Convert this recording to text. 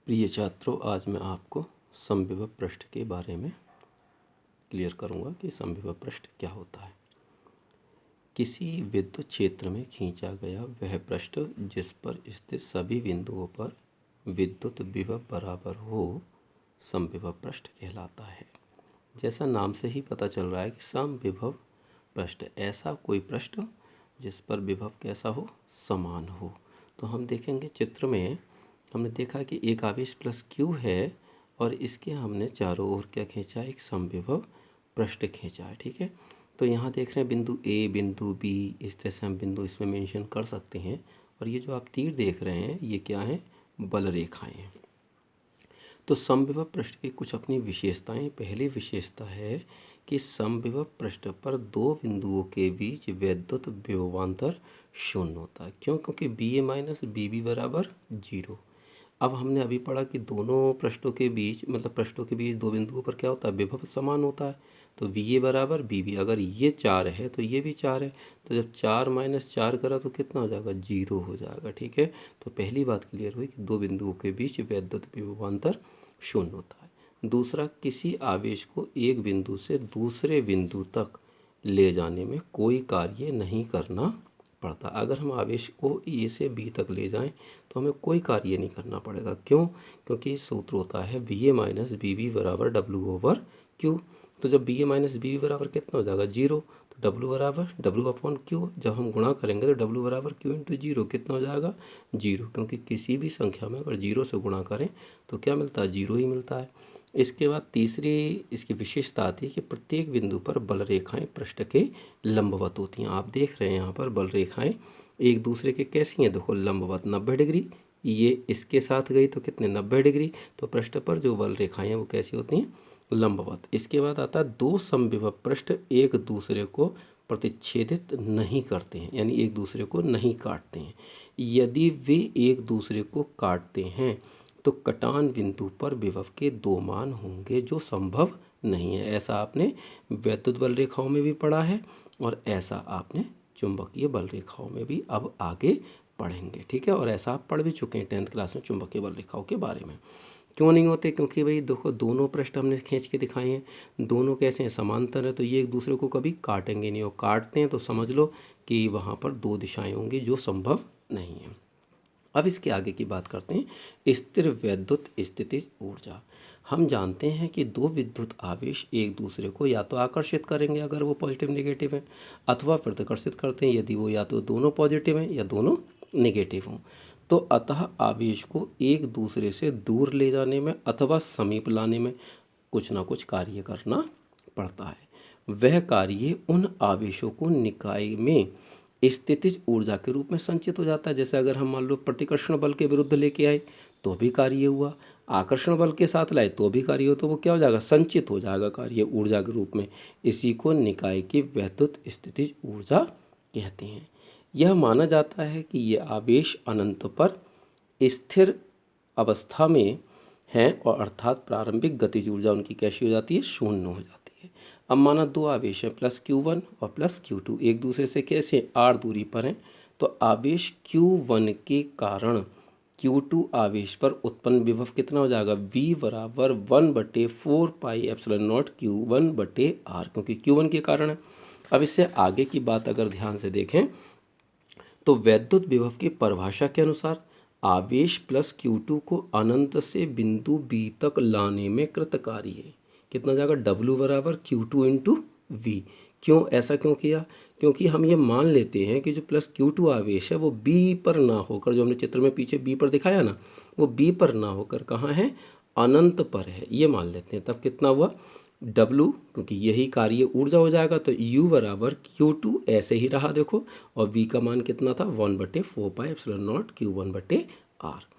प्रिय छात्रों, आज मैं आपको समविभव पृष्ठ के बारे में क्लियर करूंगा कि समविभव पृष्ठ क्या होता है। किसी विद्युत क्षेत्र में खींचा गया वह पृष्ठ जिस पर स्थित सभी बिंदुओं पर विद्युत विभव बराबर हो समविभव पृष्ठ कहलाता है। जैसा नाम से ही पता चल रहा है कि समविभव पृष्ठ ऐसा कोई पृष्ठ जिस पर विभव कैसा हो, समान हो। तो हम देखेंगे चित्र में हमने देखा कि एक आवेश प्लस क्यू है और इसके हमने चारों ओर क्या खींचा, एक समविभव पृष्ठ खींचा है। ठीक है, तो यहाँ देख रहे हैं बिंदु ए, बिंदु बी, इस तरह से हम बिंदु इसमें मेंशन कर सकते हैं। और ये जो आप तीर देख रहे हैं ये क्या है, बल रेखाएं हैं। तो समविभव पृष्ठ की कुछ अपनी विशेषताएं। पहली विशेषता है कि समविभव पृष्ठ पर दो बिंदुओं के बीच विद्युत विभवांतर शून्य होता है। क्यों? क्योंकि बी ए माइनस बी बी बराबर 0। अब हमने अभी पढ़ा कि दोनों पृष्ठों के बीच पृष्ठों के बीच दो बिंदुओं पर क्या होता है, विभव समान होता है। तो वी ए बराबर बी बी, अगर ये 4 है तो ये भी 4 है, तो जब 4 माइनस 4 करा तो कितना हो जाएगा, 0 हो जाएगा। ठीक है, तो पहली बात क्लियर हुई कि दो बिंदुओं के बीच विद्युत विभवांतर शून्य होता है। दूसरा, किसी आवेश को एक बिंदु से दूसरे बिंदु तक ले जाने में कोई कार्य नहीं करना पड़ता। अगर हम आवेश को ए से बी तक ले जाएं तो हमें कोई कार्य नहीं करना पड़ेगा। क्यों? क्योंकि सूत्र होता है बी ए माइनस बी बी बराबर डब्ल्यू ओवर क्यू। तो जब बी ए माइनस बी बी बराबर कितना हो जाएगा, 0, तो डब्ल्यू बराबर डब्ल्यू अपॉन क्यू। जब हम गुणा करेंगे तो डब्ल्यू बराबर क्यू इंटू 0 कितना हो जाएगा, 0। क्योंकि किसी भी संख्या में अगर 0 से गुणा करें तो क्या मिलता है, 0 ही मिलता है। इसके बाद तीसरी इसकी विशेषता आती है कि प्रत्येक बिंदु पर बल रेखाएं पृष्ठ के लंबवत होती हैं। आप देख रहे हैं यहाँ पर बल रेखाएं एक दूसरे के कैसी हैं, देखो लंबवत 90 डिग्री, ये इसके साथ गई तो कितने 90 डिग्री। तो पृष्ठ पर जो बल रेखाएं हैं वो कैसी होती हैं, लंबवत। इसके बाद आता है दो समविभव पृष्ठ एक दूसरे को प्रतिच्छेदित नहीं करते हैं, यानी एक दूसरे को नहीं काटते हैं। यदि वे एक दूसरे को काटते हैं तो कटान बिंदु पर विभव के दो मान होंगे जो संभव नहीं है। ऐसा आपने वैद्युत बल रेखाओं में भी पढ़ा है और ऐसा आपने चुंबकीय बल रेखाओं में भी अब आगे पढ़ेंगे। ठीक है, और ऐसा आप पढ़ भी चुके हैं 10th क्लास में चुंबकीय बल रेखाओं के बारे में। क्यों नहीं होते? क्योंकि भाई देखो दोनों पृष्ठ हमने खींच के दिखाए हैं, दोनों कैसे हैं, समांतर है, तो ये एक दूसरे को कभी काटेंगे नहीं। और काटते हैं तो समझ लो कि वहाँ पर दो दिशाएं होंगी जो संभव नहीं है। अब इसके आगे की बात करते हैं, स्थिर वैद्युत स्थितिज ऊर्जा। हम जानते हैं कि दो विद्युत आवेश एक दूसरे को या तो आकर्षित करेंगे अगर वो पॉजिटिव नेगेटिव हैं, अथवा प्रतिकर्षित करते हैं यदि वो या तो दोनों पॉजिटिव हैं या दोनों नेगेटिव हों। तो अतः आवेश को एक दूसरे से दूर ले जाने में अथवा समीप लाने में कुछ ना कुछ कार्य करना पड़ता है। वह कार्य उन आवेशों को निकाय में स्थितिज ऊर्जा के रूप में संचित हो जाता है। जैसे अगर हम मान लो प्रतिकर्षण बल के विरुद्ध लेके आए तो भी कार्य हुआ, आकर्षण बल के साथ लाए तो भी कार्य हो, तो वो क्या हो जाएगा, संचित हो जाएगा कार्य ऊर्जा के रूप में। इसी को निकाय की वैद्युत स्थितिज ऊर्जा कहते हैं। यह माना जाता है कि ये आवेश अनंत पर स्थिर अवस्था में हैं और अर्थात प्रारंभिक गतिज ऊर्जा उनकी कैसी हो जाती है, शून्य हो जाती है। अब माना दो आवेश हैं प्लस Q1 और प्लस Q2, एक दूसरे से कैसे r दूरी पर हैं। तो आवेश Q1 के कारण Q2 आवेश पर उत्पन्न विभव कितना हो जाएगा, V बराबर 1/4 पाई एप्सिलॉन नॉट Q1/r, क्योंकि Q1 के कारण है। अब इससे आगे की बात अगर ध्यान से देखें तो वैद्युत विभव की परिभाषा के अनुसार आवेश प्लस Q2 को अनंत से बिंदु B तक लाने में कृतकारी है। कितना जाएगा, W बराबर Q2 इंटू वी। क्यों ऐसा क्यों किया? क्योंकि हम ये मान लेते हैं कि जो प्लस Q2 आवेश है वो B पर ना होकर, जो हमने चित्र में पीछे B पर दिखाया ना, वो B पर ना होकर कहाँ है, अनंत पर है, ये मान लेते हैं। तब कितना हुआ, W, क्योंकि यही कार्य ऊर्जा हो जाएगा, तो U बराबर Q2 ऐसे ही रहा देखो, और V का मान कितना था, 1/4 पाई एप्सिलॉन नॉट Q1/r।